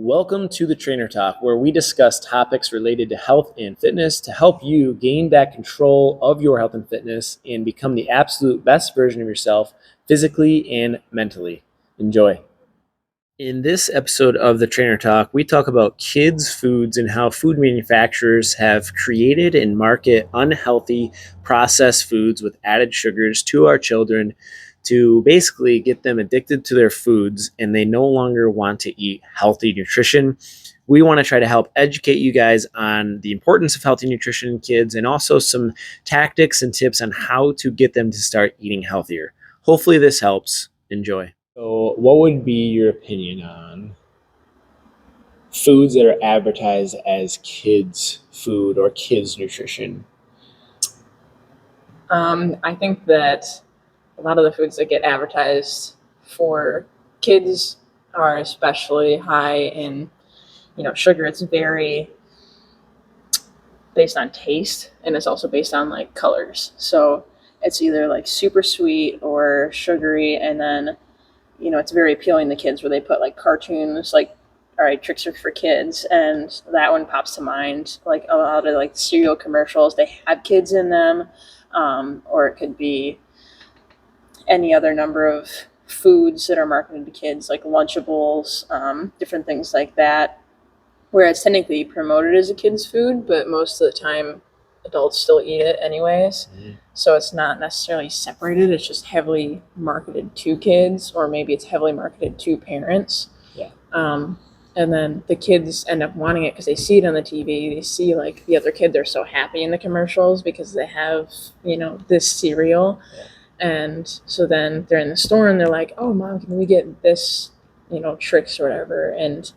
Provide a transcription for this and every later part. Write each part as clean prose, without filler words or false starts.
Welcome to the Trainer Talk, where we discuss topics related to health and fitness to help you gain back control of your health and fitness and become the absolute best version of yourself physically and mentally. Enjoy. In this episode of the Trainer Talk, we talk about kids' foods and how food manufacturers have created and market unhealthy processed foods with added sugars to our children to basically get them addicted to their foods and they no longer want to eat healthy nutrition. We want to try to help educate you guys on the importance of healthy nutrition in kids and also some tactics and tips on how to get them to start eating healthier. Hopefully this helps. Enjoy. So, what would be your opinion on foods that are advertised as kids' food or kids' nutrition? I think that a lot of the foods that get advertised for kids are especially high in, sugar. It's very based on taste, and it's also based on like colors. So it's either like super sweet or sugary, and then it's very appealing to kids where they put like cartoons like, all right, tricks are for kids, and that one pops to mind. Like a lot of like cereal commercials, they have kids in them, or it could be any other number of foods that are marketed to kids, like Lunchables, different things like that, where it's technically promoted as a kid's food, but most of the time adults still eat it anyways. So it's not necessarily separated. It's just heavily marketed to kids, or maybe it's heavily marketed to parents. Yeah. And then the kids end up wanting it because they see it on the TV. They see like the other kid, they're so happy in the commercials because they have, this cereal. Yeah. And so then they're in the store and they're like, oh, Mom, can we get this, tricks or whatever? And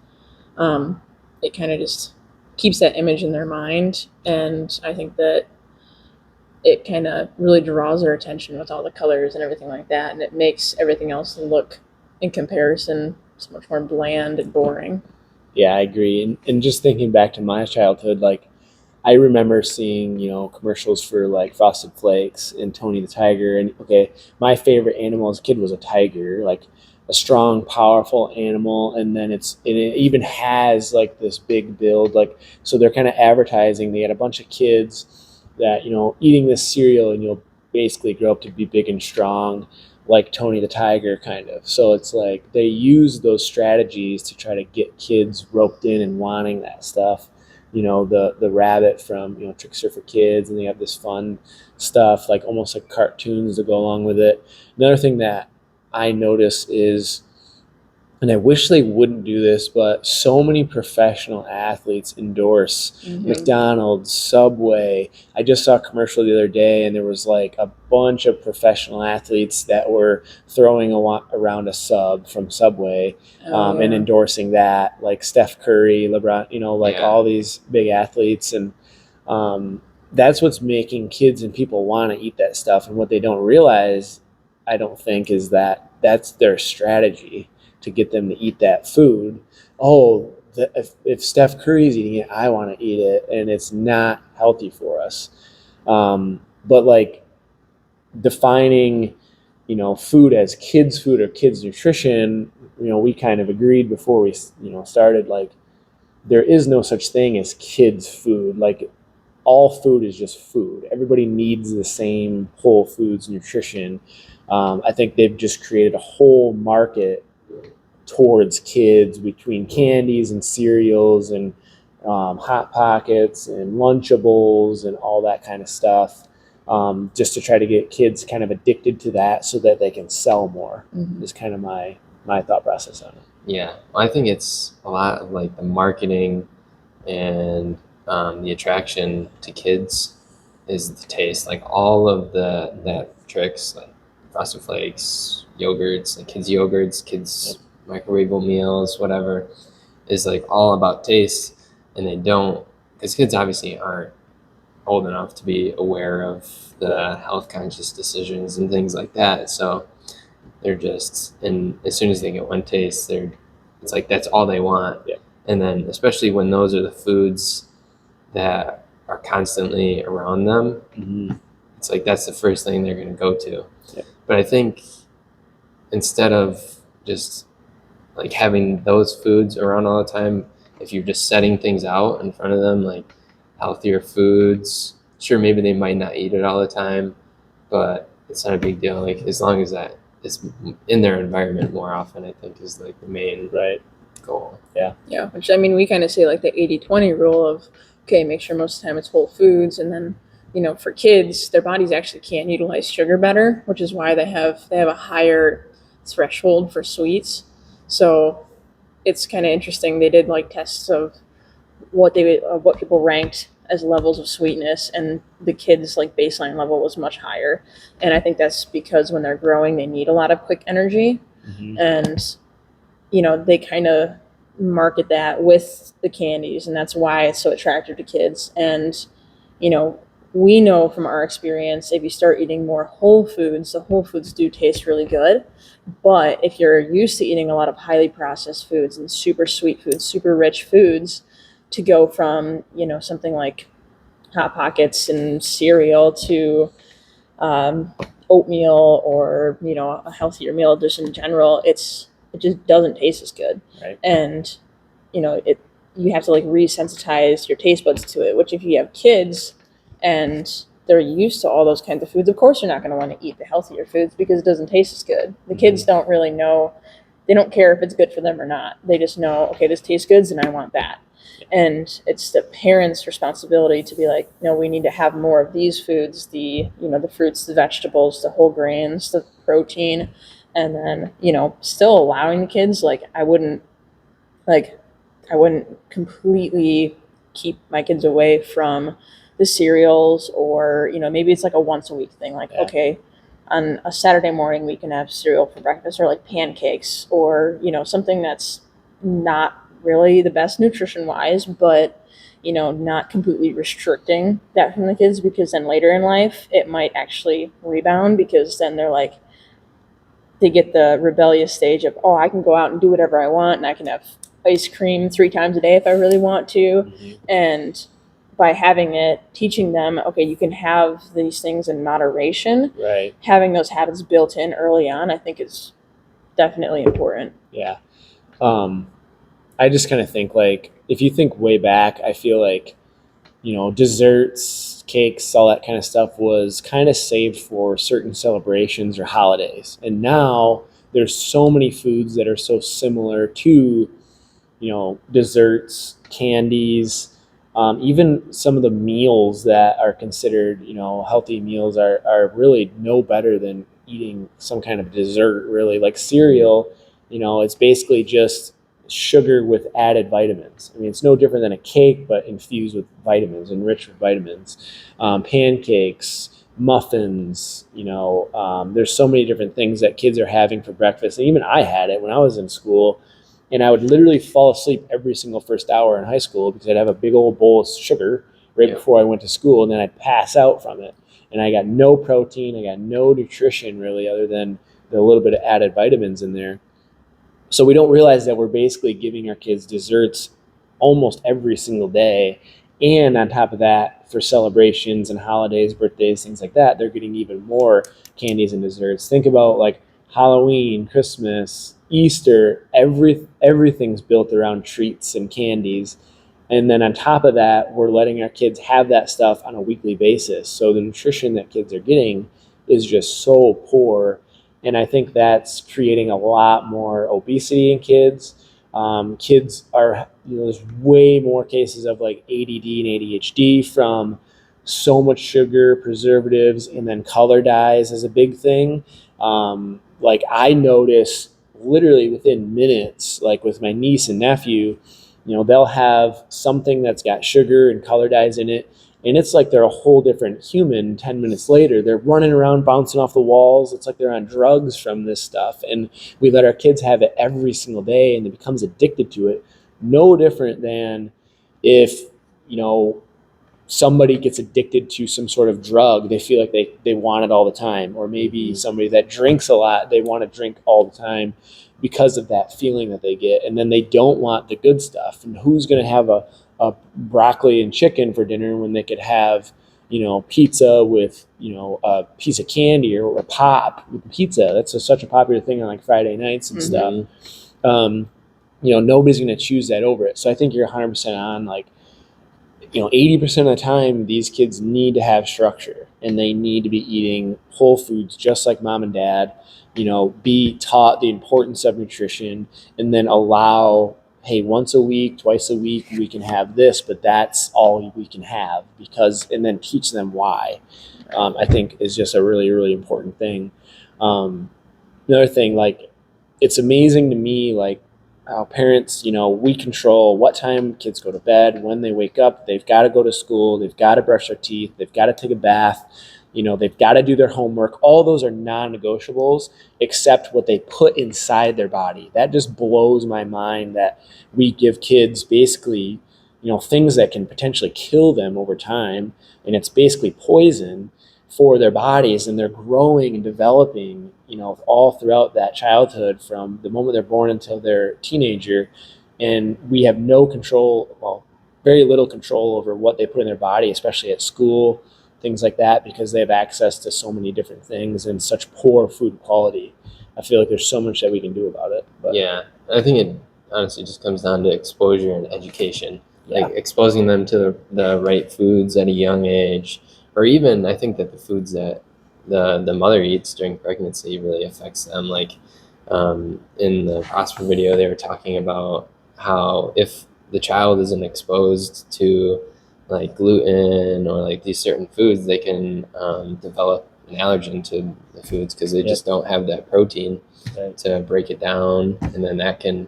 it kind of just keeps that image in their mind. And I think that it kind of really draws their attention with all the colors and everything like that. And it makes everything else look, in comparison, so much more bland and boring. Yeah, I agree. And just thinking back to my childhood, like I remember seeing, commercials for like Frosted Flakes and Tony the Tiger. And okay, my favorite animal as a kid was a tiger, like a strong, powerful animal. And then it even has like this big build, like, so they're kind of advertising. They had a bunch of kids that, eating this cereal and you'll basically grow up to be big and strong like Tony the Tiger kind of. So it's like they use those strategies to try to get kids roped in and wanting that stuff. The rabbit from, Tricks Are for Kids, and they have this fun stuff, like almost like cartoons that go along with it. Another thing that I notice is, and I wish they wouldn't do this, but so many professional athletes endorse McDonald's, Subway. I just saw a commercial the other day, and there was like a bunch of professional athletes that were throwing around a sub from Subway and endorsing that, like Steph Curry, LeBron, all these big athletes. And that's what's making kids and people want to eat that stuff. And what they don't realize, I don't think, is that that's their strategy to get them to eat that food. Oh, if Steph Curry's eating it, I want to eat it, and it's not healthy for us. But like defining, food as kids' food or kids' nutrition, we kind of agreed before we, started, like there is no such thing as kids' food. Like all food is just food. Everybody needs the same whole foods nutrition. I think they've just created a whole market towards kids between candies and cereals and Hot Pockets and Lunchables and all that kind of stuff, just to try to get kids kind of addicted to that so that they can sell more, is kind of my thought process on it. Yeah, I think it's a lot of like the marketing and the attraction to kids is the taste. Like all of that tricks, like Frosted Flakes, yogurts, like kids yogurts, kids microwavable meals, whatever, is like all about taste. And they don't, because kids obviously aren't old enough to be aware of the health conscious decisions and things like that. So they're just, and as soon as they get one taste, it's like that's all they want. Yeah. And then especially when those are the foods that are constantly around them, it's like that's the first thing they're going to go to. Yeah. But I think instead of just like having those foods around all the time, if you're just setting things out in front of them, like healthier foods, sure, maybe they might not eat it all the time, but it's not a big deal. Like as long as that is in their environment more often, I think is like the main Right. goal. Yeah, which I mean, we kind of say like the 80-20 rule of, okay, make sure most of the time it's whole foods. And then, for kids, their bodies actually can utilize sugar better, which is why they have a higher threshold for sweets. So it's kind of interesting. They did like tests of what people ranked as levels of sweetness, and the kids' like baseline level was much higher. And I think that's because when they're growing, they need a lot of quick energy, Mm-hmm. and they kind of market that with the candies, and that's why it's so attractive to kids. And you know we know from our experience, if you start eating more whole foods, the whole foods do taste really good. But if you're used to eating a lot of highly processed foods and super sweet foods, super rich foods, to go from something like hot pockets and cereal to um, oatmeal, or a healthier meal just in general, it just doesn't taste as good. Right. And it you have to like resensitize your taste buds to it. Which if you have kids and they're used to all those kinds of foods, of course you're not going to want to eat the healthier foods because it doesn't taste as good. The kids don't really know. They don't care if it's good for them or not. They just know, okay, this tastes good and I want that. And it's the parents' responsibility to be like, no, we need to have more of these foods, the fruits, the vegetables, the whole grains, the protein. And then still allowing the kids, like I wouldn't completely keep my kids away from the cereals, or maybe it's like a once a week thing, like, Yeah. okay, on a Saturday morning we can have cereal for breakfast, or like pancakes, or something that's not really the best nutrition wise, but not completely restricting that from the kids, because then later in life it might actually rebound, because then they get the rebellious stage of, oh, I can go out and do whatever I want, and I can have ice cream 3 times a day if I really want to. Mm-hmm. And by having it, teaching them, okay, you can have these things in moderation. Right. Having those habits built in early on, I think, is definitely important. Yeah. I just kind of think, like, if you think way back, I feel like, desserts, cakes, all that kind of stuff was kind of saved for certain celebrations or holidays. And now there's so many foods that are so similar to, desserts, candies, even some of the meals that are considered, healthy meals are really no better than eating some kind of dessert, really. Like cereal, it's basically just sugar with added vitamins. I mean, it's no different than a cake, but infused with vitamins, enriched with vitamins. Pancakes, muffins, there's so many different things that kids are having for breakfast. And even I had it when I was in school, and I would literally fall asleep every single first hour in high school because I'd have a big old bowl of sugar right before I went to school, and then I'd pass out from it. And I got no protein, I got no nutrition really, other than the little bit of added vitamins in there. So we don't realize that we're basically giving our kids desserts almost every single day. And on top of that, for celebrations and holidays, birthdays, things like that, they're getting even more candies and desserts. Think about like Halloween, Christmas, Easter, everything's built around treats and candies. And then on top of that, we're letting our kids have that stuff on a weekly basis. So the nutrition that kids are getting is just so poor. And I think that's creating a lot more obesity in kids. Kids are, there's way more cases of like ADD and ADHD from so much sugar, preservatives, and then color dyes is a big thing. Like I notice literally within minutes, like with my niece and nephew, they'll have something that's got sugar and color dyes in it, and it's like they're a whole different human 10 minutes later. They're running around, bouncing off the walls. It's like they're on drugs from this stuff. And we let our kids have it every single day, and it becomes addicted to it. No different than if, somebody gets addicted to some sort of drug. They feel like they want it all the time. Or maybe somebody that drinks a lot, they want to drink all the time because of that feeling that they get. And then they don't want the good stuff. And who's going to have a broccoli and chicken for dinner when they could have, pizza with, a piece of candy, or a pop with pizza? That's such a popular thing on like Friday nights and stuff. Nobody's going to choose that over it. So I think you're 100% on. Like, 80% of the time, these kids need to have structure and they need to be eating whole foods just like mom and dad, be taught the importance of nutrition, and then allow, hey, once a week, twice a week, we can have this, but that's all we can have, and then teach them why, I think is just a really, really important thing. Another thing, like, it's amazing to me, like, how parents, we control what time kids go to bed, when they wake up. They've got to go to school, they've got to brush their teeth, they've got to take a bath, they've got to do their homework. All those are non-negotiables, except what they put inside their body. That just blows my mind, that we give kids basically, things that can potentially kill them over time, and it's basically poison for their bodies, and they're growing and developing, all throughout that childhood, from the moment they're born until they're a teenager. And we have no control, well, very little control over what they put in their body, especially at school, things like that, because they have access to so many different things and such poor food quality. I feel like there's so much that we can do about it. But Yeah, I think it honestly just comes down to exposure and education. Yeah. Like exposing them to the right foods at a young age, or even I think that the foods that the mother eats during pregnancy really affects them. Like in the Prosper video, they were talking about how if the child isn't exposed to like gluten or like these certain foods, they can develop an allergen to the foods because they Yep. just don't have that protein Right. to break it down, and then that can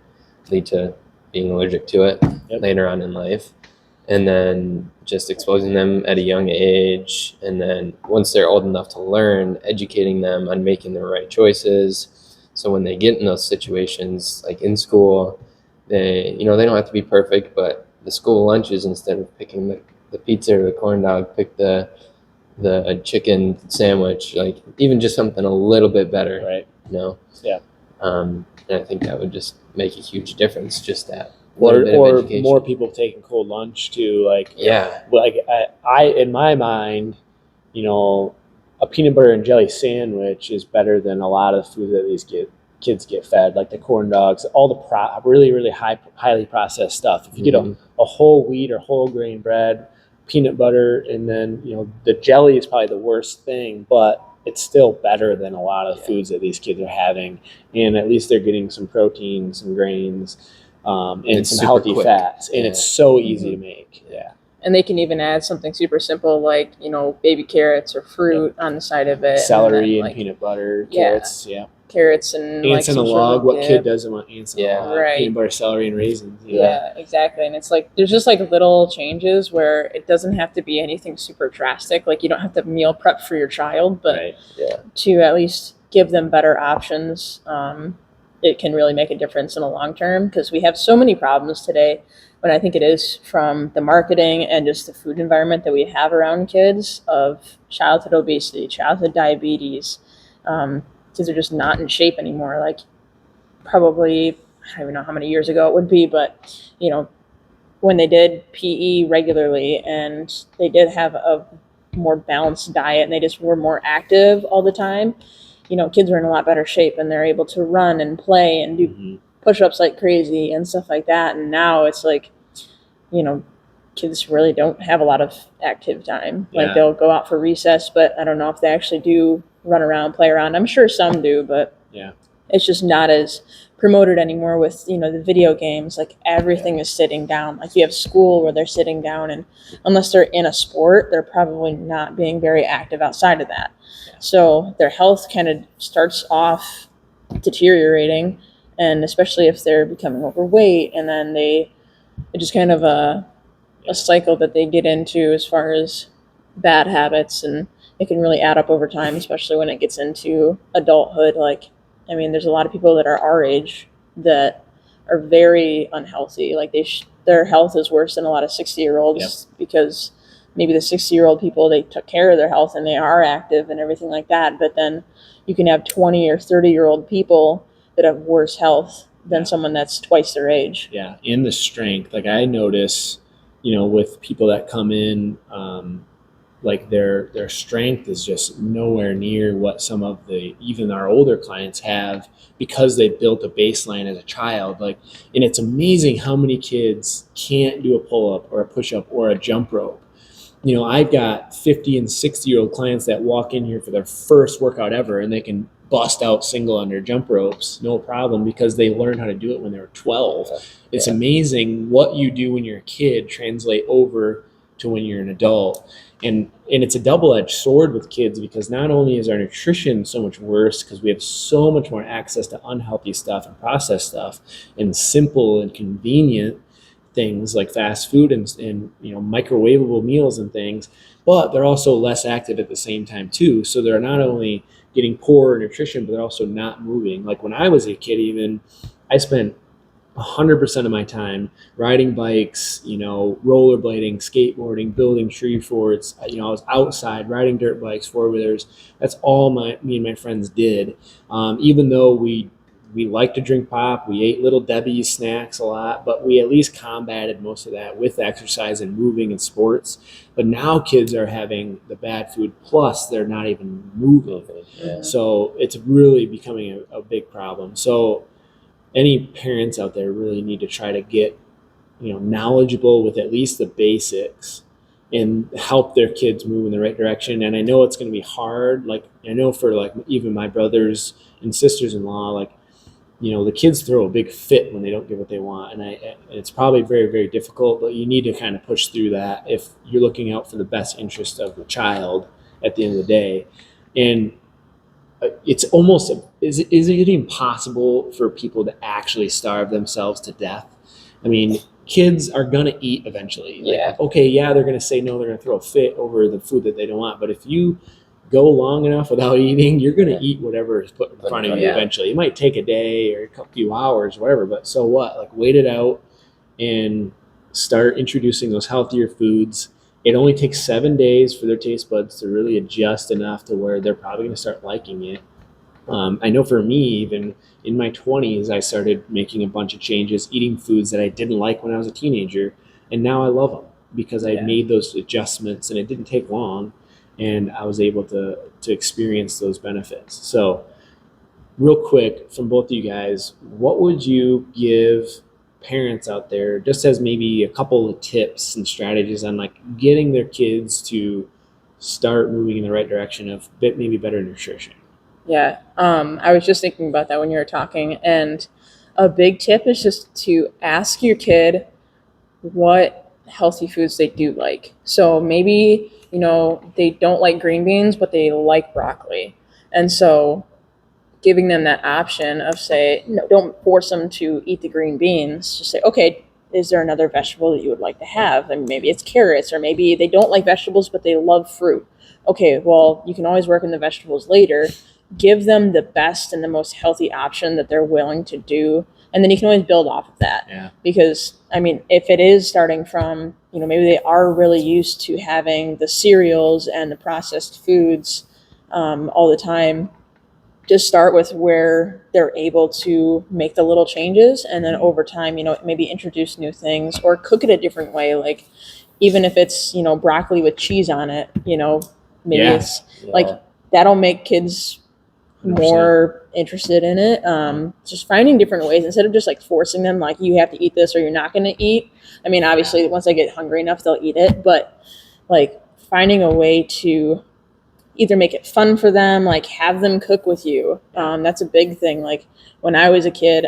lead to being allergic to it Yep. later on in life. And then just exposing them at a young age, and then once they're old enough to learn, educating them on making the right choices, so when they get in those situations like in school, they they don't have to be perfect, but the school lunches, instead of picking the pizza or the corn dog, pick the chicken sandwich, like even just something a little bit better. Right. Yeah. And I think that would just make a huge difference. Just that Or little bit of education. more people taking cold lunch too. Like, Yeah. like I in my mind, a peanut butter and jelly sandwich is better than a lot of food that these kids get fed, like the corn dogs, all the really, really highly processed stuff. If you get a whole wheat or whole grain bread, peanut butter, and then the jelly is probably the worst thing, but it's still better than a lot of foods that these kids are having, and at least they're getting some protein, some grains, and some healthy fats, and it's so easy to make. Yeah. And they can even add something super simple like, baby carrots or fruit on the side of it. Celery and and peanut butter, carrots, carrots and ants in a log. What kid dip. doesn't want ants in a log? Right. Peanut butter, celery, and raisins. Yeah, exactly. And it's like there's just like little changes where it doesn't have to be anything super drastic. Like you don't have to meal prep for your child, but Right. to at least give them better options, it can really make a difference in the long term, because we have so many problems today. But I think it is from the marketing and just the food environment that we have around kids, of childhood obesity, childhood diabetes. Kids are just not in shape anymore. Like probably, I don't even know how many years ago it would be, but when they did PE regularly and they did have a more balanced diet and they just were more active all the time, kids were in a lot better shape and they're able to run and play and do push-ups like crazy and stuff like that. And now it's like, kids really don't have a lot of active time. Yeah. Like they'll go out for recess, but I don't know if they actually do run around, play around. I'm sure some do, but it's just not as promoted anymore with, the video games. Like everything is sitting down. Like you have school where they're sitting down, and unless they're in a sport, they're probably not being very active outside of that. So their health kind of starts off deteriorating, and especially if they're becoming overweight, and then it just kind of a cycle that they get into as far as bad habits, and it can really add up over time, especially when it gets into adulthood. Like, I mean, there's a lot of people that are our age that are very unhealthy. Like their health is worse than a lot of 60-year-olds because maybe the 60-year-old people, they took care of their health and they are active and everything like that. But then you can have 20 or 30-year-old people that have worse health than someone that's twice their age. Yeah, and the strength. Like I notice, with people that come in, like their strength is just nowhere near what some of the even our older clients have, because they built a baseline as a child. Like, and it's amazing how many kids can't do a pull-up or a push-up or a jump rope. I've got 50 and 60-year-old clients that walk in here for their first workout ever, and they can bust out single under jump ropes, no problem, because they learned how to do it when they were 12. It's amazing what you do when you're a kid translate over to when you're an adult. And it's a double-edged sword with kids, because not only is our nutrition so much worse because we have so much more access to unhealthy stuff and processed stuff and simple and convenient things like fast food and microwavable meals and things, but they're also less active at the same time too. So they're not only getting poorer nutrition, but they're also not moving. Like when I was a kid, even I spent 100% of my time riding bikes, rollerblading, skateboarding, building tree forts. I was outside riding dirt bikes, four-wheelers. That's all me and my friends did. Even though we liked to drink pop, we ate Little Debbie's snacks a lot, but we at least combated most of that with exercise and moving and sports. But now kids are having the bad food, plus they're not even moving. Yeah. So it's really becoming a big problem. So any parents out there really need to try to get knowledgeable with at least the basics and help their kids move in the right direction. And I know it's going to be hard. Like I know for like even my brothers and sisters-in-law, like the kids throw a big fit when they don't get what they want, and it's probably very, very difficult, but you need to kind of push through that if you're looking out for the best interest of the child at the end of the day. And it's almost, is it even possible for people to actually starve themselves to death? I mean, kids are going to eat eventually. Yeah. Okay, yeah, they're going to say no, they're going to throw a fit over the food that they don't want. But if you go long enough without eating, you're going to eat whatever is put in front of you eventually. It might take a day or a few hours, whatever, but so what? Like, wait it out and start introducing those healthier foods. It only takes 7 days for their taste buds to really adjust enough to where they're probably going to start liking it. I know for me, even in my 20s, I started making a bunch of changes, eating foods that I didn't like when I was a teenager, and now I love them because I made those adjustments, and it didn't take long, and I was able to experience those benefits. So real quick from both of you guys, what would you give parents out there just as maybe a couple of tips and strategies on like getting their kids to start moving in the right direction of maybe better nutrition? Yeah, I was just thinking about that when you were talking, and a big tip is just to ask your kid what healthy foods they do like. So maybe, they don't like green beans, but they like broccoli. And so giving them that option of say, no, don't force them to eat the green beans. Just say, okay, is there another vegetable that you would like to have? And maybe it's carrots, or maybe they don't like vegetables, but they love fruit. Okay, well, you can always work in the vegetables later. Give them the best and the most healthy option that they're willing to do. And then you can always build off of that. Yeah. Because, I mean, if it is starting from, maybe they are really used to having the cereals and the processed foods all the time, just start with where they're able to make the little changes, and then over time, maybe introduce new things or cook it a different way. Like even if it's, broccoli with cheese on it, maybe it's like that'll make kids 100%. more interested in it. Just finding different ways instead of just like forcing them, like you have to eat this or you're not going to eat. I mean, obviously once they get hungry enough, they'll eat it, but like finding a way to either make it fun for them, like have them cook with you. That's a big thing. Like when I was a kid,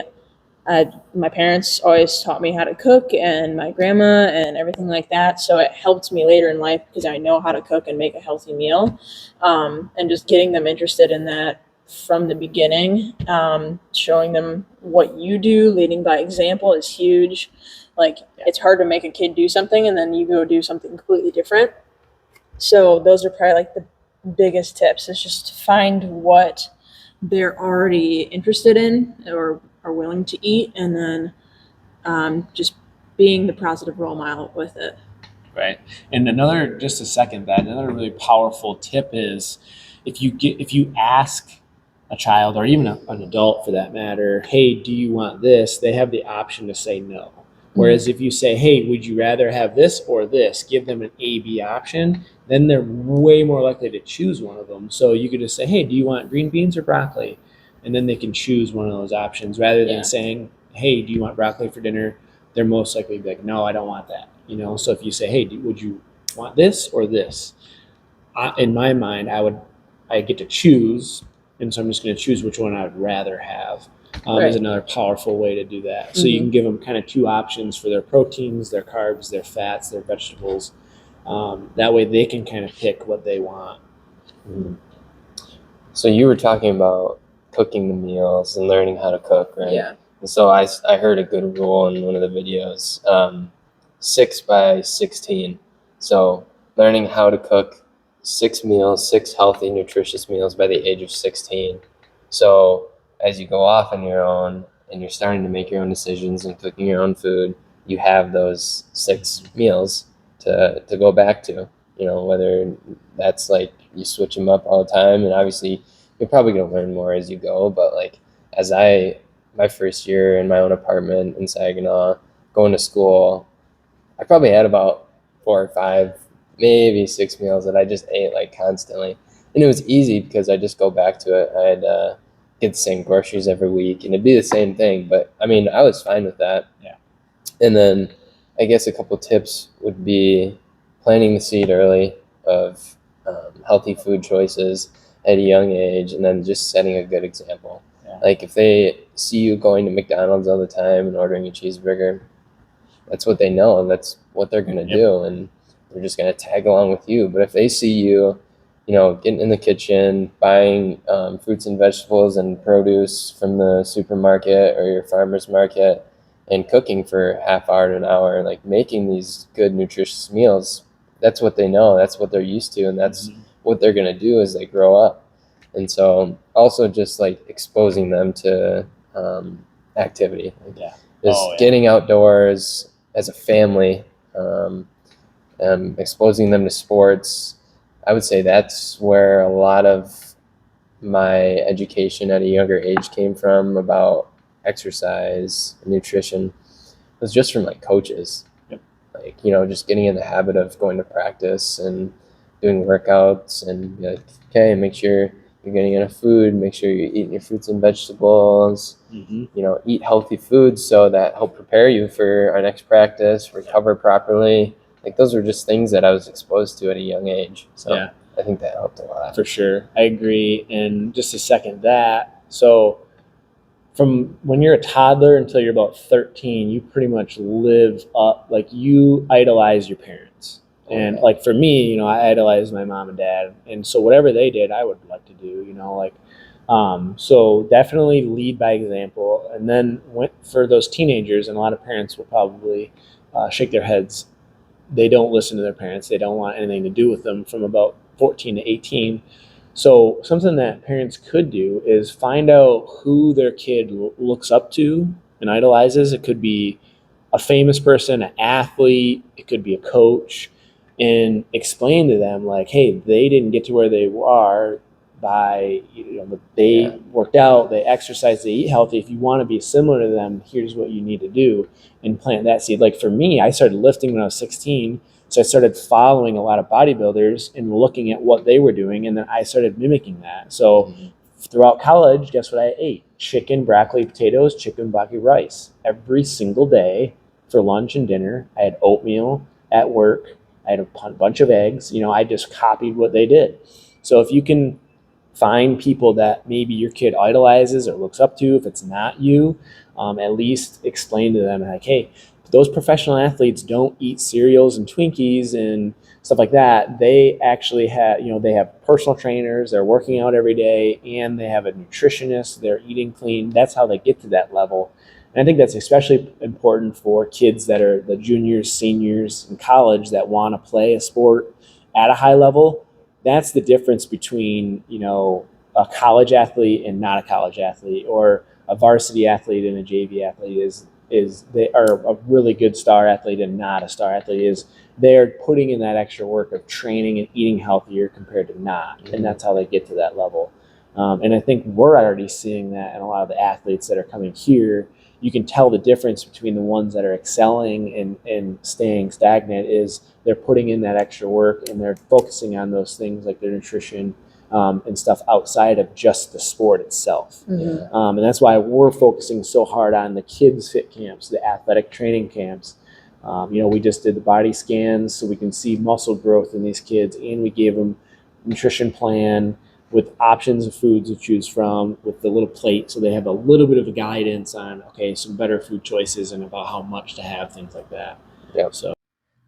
my parents always taught me how to cook, and my grandma and everything like that. So it helped me later in life because I know how to cook and make a healthy meal. And just getting them interested in that from the beginning, showing them what you do, leading by example is huge. Like it's hard to make a kid do something and then you go do something completely different. So those are probably like the biggest tips, is just to find what they're already interested in or are willing to eat, and then just being the positive role model with it. Right. And another, just to second that, another really powerful tip is if you ask a child or even an adult for that matter, hey, do you want this? They have the option to say no. Whereas if you say, hey, would you rather have this or this, give them an A, B option, then they're way more likely to choose one of them. So you could just say, hey, do you want green beans or broccoli? And then they can choose one of those options rather than saying, hey, do you want broccoli for dinner? They're most likely to be like, no, I don't want that. So if you say, hey, would you want this or this? In my mind, I get to choose, and so I'm just going to choose which one I'd rather have. Is another powerful way to do that. So you can give them kind of two options for their proteins, their carbs, their fats, their vegetables. That way they can kind of pick what they want. Mm. So you were talking about cooking the meals and learning how to cook, right? Yeah. And so I heard a good rule in one of the videos, 6 by 16. So learning how to cook 6 meals, 6 healthy, nutritious meals by the age of 16. So as you go off on your own and you're starting to make your own decisions and cooking your own food, you have those 6 meals to go back to, whether that's like you switch them up all the time. And obviously you're probably going to learn more as you go. But like my first year in my own apartment in Saginaw, going to school, I probably had about 4 or 5, maybe 6 meals that I just ate like constantly. And it was easy because I just go back to it. I'd get the same groceries every week and it'd be the same thing. But I mean, I was fine with that. Yeah. And then I guess a couple tips would be planting the seed early of healthy food choices at a young age, and then just setting a good example. Yeah. Like if they see you going to McDonald's all the time and ordering a cheeseburger, that's what they know, and that's what they're going to do, and they're just going to tag along with you. But if they see you, getting in the kitchen, buying fruits and vegetables and produce from the supermarket or your farmer's market, and cooking for half hour to an hour, like making these good nutritious meals, that's what they know, that's what they're used to, and that's what they're going to do as they grow up. And so also just like exposing them to activity, getting outdoors as a family, exposing them to sports. I would say that's where a lot of my education at a younger age came from about exercise and nutrition. It was just from like coaches. Like, just getting in the habit of going to practice and doing workouts and be like, okay, make sure you're getting enough food, make sure you're eating your fruits and vegetables, eat healthy foods so that help prepare you for our next practice, recover properly. Like those were just things that I was exposed to at a young age. So I think that helped a lot. For sure. I agree. And just to second that, so from when you're a toddler until you're about 13, you pretty much live up, like you idolize your parents. And like for me, I idolized my mom and dad. And so whatever they did, I would like to do, so definitely lead by example. And then for those teenagers, and a lot of parents will probably shake their heads, they don't listen to their parents. They don't want anything to do with them from about 14 to 18. So something that parents could do is find out who their kid looks up to and idolizes. It could be a famous person, an athlete, it could be a coach, and explain to them like, hey, they didn't get to where they are by, they worked out, they exercised, they eat healthy. If you want to be similar to them, here's what you need to do, and plant that seed. Like for me, I started lifting when I was 16. So I started following a lot of bodybuilders and looking at what they were doing, and then I started mimicking that. So throughout college, guess what I ate? Chicken, broccoli, potatoes, chicken, broccoli, rice. Every single day for lunch and dinner. I had oatmeal at work. I had a bunch of eggs. I just copied what they did. So if you can find people that maybe your kid idolizes or looks up to, if it's not you, at least explain to them like, hey, those professional athletes don't eat cereals and Twinkies and stuff like that. They actually have, they have personal trainers, they're working out every day, and they have a nutritionist, they're eating clean. That's how they get to that level. And I think that's especially important for kids that are the juniors, seniors in college that want to play a sport at a high level. That's the difference between, a college athlete and not a college athlete, or a varsity athlete and a JV athlete is they are a really good star athlete and not a star athlete, is they're putting in that extra work of training and eating healthier compared to not. And that's how they get to that level. And I think we're already seeing that in a lot of the athletes that are coming here. you can tell the difference between the ones that are excelling and staying stagnant is they're putting in that extra work and they're focusing on those things like their nutrition and stuff outside of just the sport itself. And that's why we're focusing so hard on the kids fit camps, the athletic training camps. We just did the body scans so we can see muscle growth in these kids, and we gave them nutrition plan with options of foods to choose from with the little plate, so they have a little bit of a guidance on some better food choices and about how much to have, things like that. So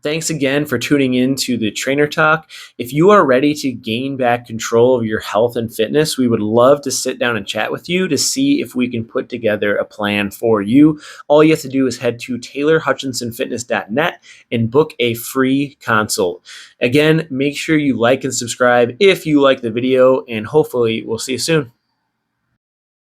thanks again for tuning in to the Trainer Talk. If you are ready to gain back control of your health and fitness, we would love to sit down and chat with you to see if we can put together a plan for you. All you have to do is head to TaylorHutchinsonFitness.net and book a free consult. Again, make sure you like and subscribe if you like the video, and hopefully we'll see you soon.